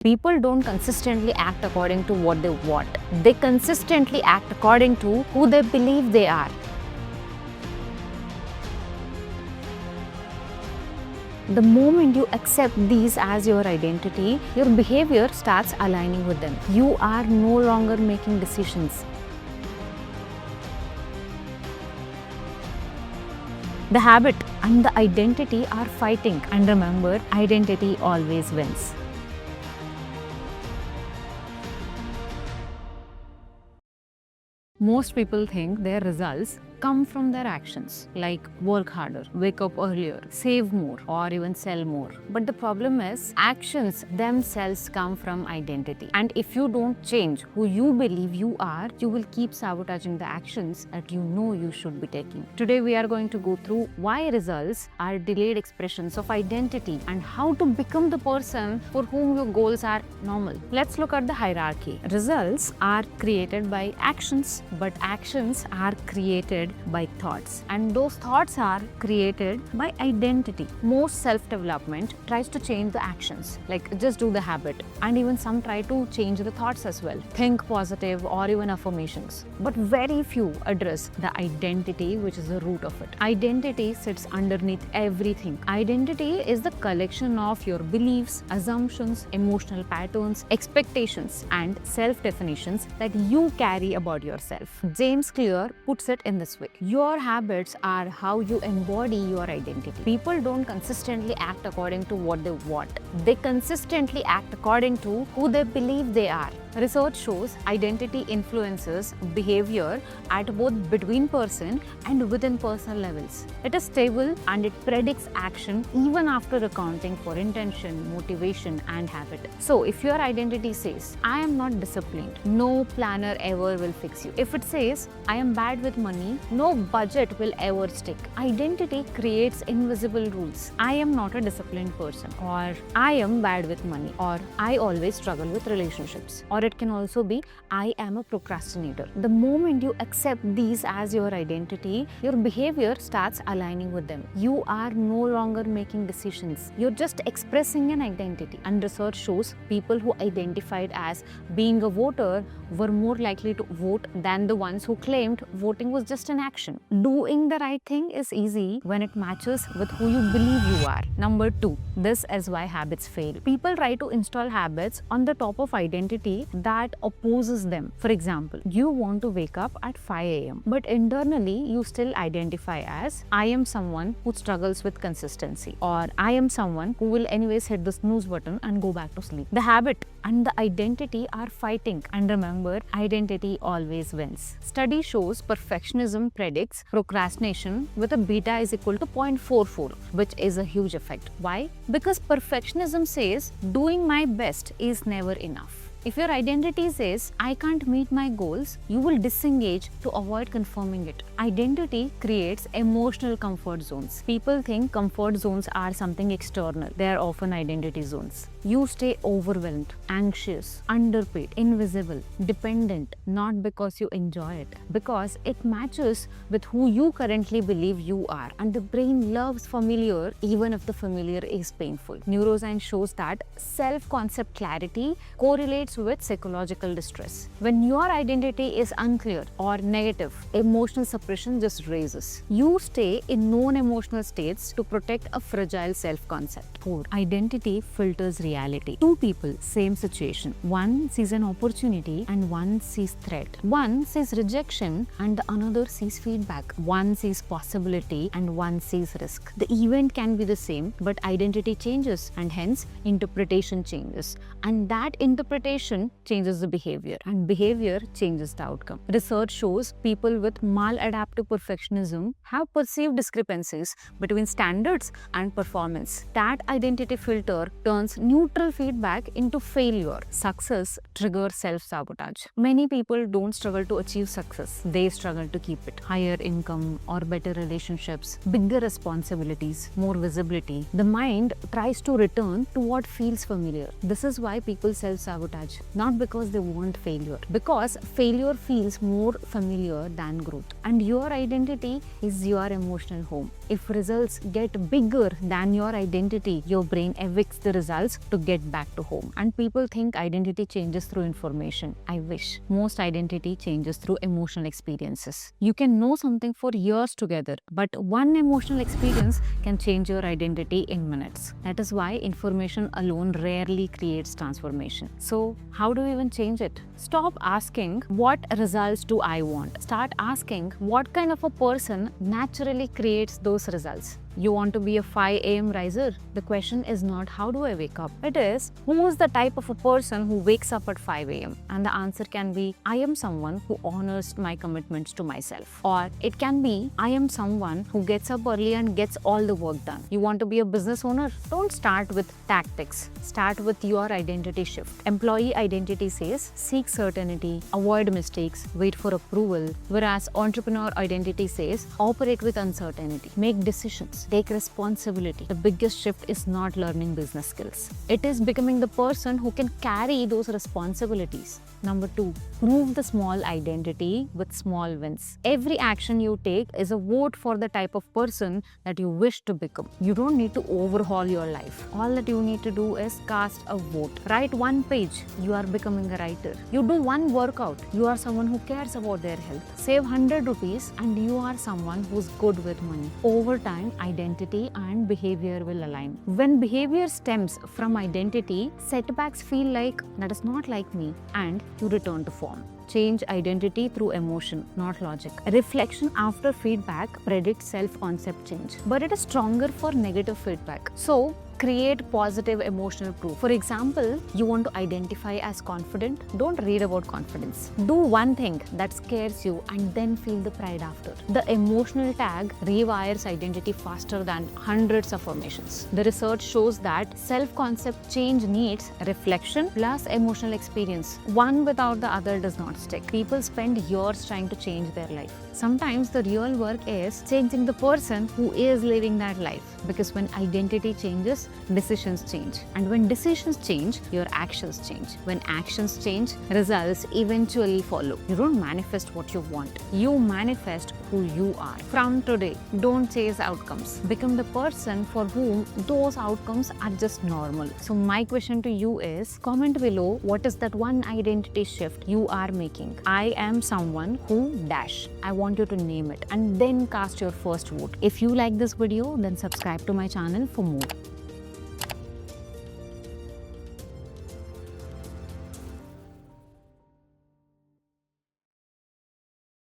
People don't consistently act according to what they want. They consistently act according to who they believe they are. The moment you accept these as your identity, your behavior starts aligning with them. You are no longer making decisions. The habit and the identity are fighting, and remember, identity always wins. Most people think their results come from their actions, like work harder, wake up earlier, save more, or even sell more. But the problem is, actions themselves come from identity. And if you don't change who you believe you are, you will keep sabotaging the actions that you know you should be taking. Today, we are going to go through why results are delayed expressions of identity and how to become the person for whom your goals are normal. Let's look at the hierarchy. Results are created by actions, but actions are created by thoughts, and those thoughts are created by identity. Most self-development tries to change the actions, like just do the habit, and even some try to change the thoughts as well. Think positive or even affirmations, but very few address the identity, which is the root of it. Identity sits underneath everything. Identity is the collection of your beliefs, assumptions, emotional patterns, expectations, and self-definitions that you carry about yourself. James Clear puts it in this way: your habits are how you embody your identity. People don't consistently act according to what they want. They consistently act according to who they believe they are. Research shows identity influences behavior at both between person and within personal levels. It is stable and it predicts action even after accounting for intention, motivation, and habit. So, if your identity says, I am not disciplined, no planner ever will fix you. If it says, I am bad with money, no budget will ever stick. Identity creates invisible rules. I am not a disciplined person, or I am bad with money, or I always struggle with relationships, or it can also be, I am a procrastinator. The moment you accept these as your identity, your behavior starts aligning with them. You are no longer making decisions. You're just expressing an identity. And research shows people who identified as being a voter were more likely to vote than the ones who claimed voting was just an action. Doing the right thing is easy when it matches with who you believe you are. Number 2, this is why habits fail. People try to install habits on the top of identity that opposes them. For example, you want to wake up at 5 a.m. but internally you still identify as, I am someone who struggles with consistency, or I am someone who will anyways hit the snooze button and go back to sleep. The habit and the identity are fighting, and remember, identity always wins. Study shows perfectionism predicts procrastination with a beta is equal to 0.44, which is a huge effect. Why? Because perfectionism says doing my best is never enough. If your identity says, I can't meet my goals, you will disengage to avoid confirming it. Identity creates emotional comfort zones. People think comfort zones are something external. They are often identity zones. You stay overwhelmed, anxious, underpaid, invisible, dependent, not because you enjoy it, because it matches with who you currently believe you are. And the brain loves familiar, even if the familiar is painful. Neuroscience shows that self-concept clarity correlates with psychological distress. When your identity is unclear or negative, emotional suppression just raises. You stay in known emotional states to protect a fragile self-concept. 4. Identity filters reality. Two people, same situation. One sees an opportunity and one sees threat. One sees rejection and the another sees feedback. One sees possibility and one sees risk. The event can be the same, but identity changes, and hence interpretation changes. And that interpretation changes the behavior, and behavior changes the outcome. Research shows people with maladaptive perfectionism have perceived discrepancies between standards and performance. That identity filter turns neutral feedback into failure. Success triggers self-sabotage. Many people don't struggle to achieve success, they struggle to keep it. Higher income or better relationships, bigger responsibilities, more visibility. The mind tries to return to what feels familiar. This is why people self-sabotage change. Not because they want failure, because failure feels more familiar than growth. And your identity is your emotional home. If results get bigger than your identity, your brain evicts the results to get back to home. And people think identity changes through information. I wish. Most identity changes through emotional experiences. You can know something for years together, but one emotional experience can change your identity in minutes. That is why information alone rarely creates transformation. So, how do we even change it? Stop asking, what results do I want? Start asking, what kind of a person naturally creates those results? You want to be a 5 a.m. riser? The question is not how do I wake up? It is who is the type of a person who wakes up at 5 a.m. And the answer can be I am someone who honors my commitments to myself. Or it can be I am someone who gets up early and gets all the work done. You want to be a business owner? Don't start with tactics. Start with your identity shift. Employee identity says seek certainty, avoid mistakes, wait for approval. Whereas entrepreneur identity says operate with uncertainty, make decisions, take responsibility. The biggest shift is not learning business skills. It is becoming the person who can carry those responsibilities. Number 2, prove the small identity with small wins. Every action you take is a vote for the type of person that you wish to become. You don't need to overhaul your life. All that you need to do is cast a vote. Write one page, you are becoming a writer. You do one workout, you are someone who cares about their health. Save 100 rupees and you are someone who's good with money. Over time, identity and behavior will align. When behavior stems from identity, setbacks feel like that is not like me and you return to form. Change identity through emotion, not logic. Reflection after feedback predicts self-concept change, but it is stronger for negative feedback. So, create positive emotional proof. For example, you want to identify as confident? Don't read about confidence. Do one thing that scares you and then feel the pride after. The emotional tag rewires identity faster than hundreds of affirmations. The research shows that self-concept change needs reflection plus emotional experience. One without the other does not stick. People spend years trying to change their life. Sometimes the real work is changing the person who is living that life. Because when identity changes, decisions change. And when decisions change, your actions change. When actions change, results eventually follow. You don't manifest what you want. You manifest who you are. From today, don't chase outcomes. Become the person for whom those outcomes are just normal. So my question to you is, comment below what is that one identity shift you are making. I am someone who dash. I want you to name it and then cast your first vote. If you like this video, then subscribe to my channel for more.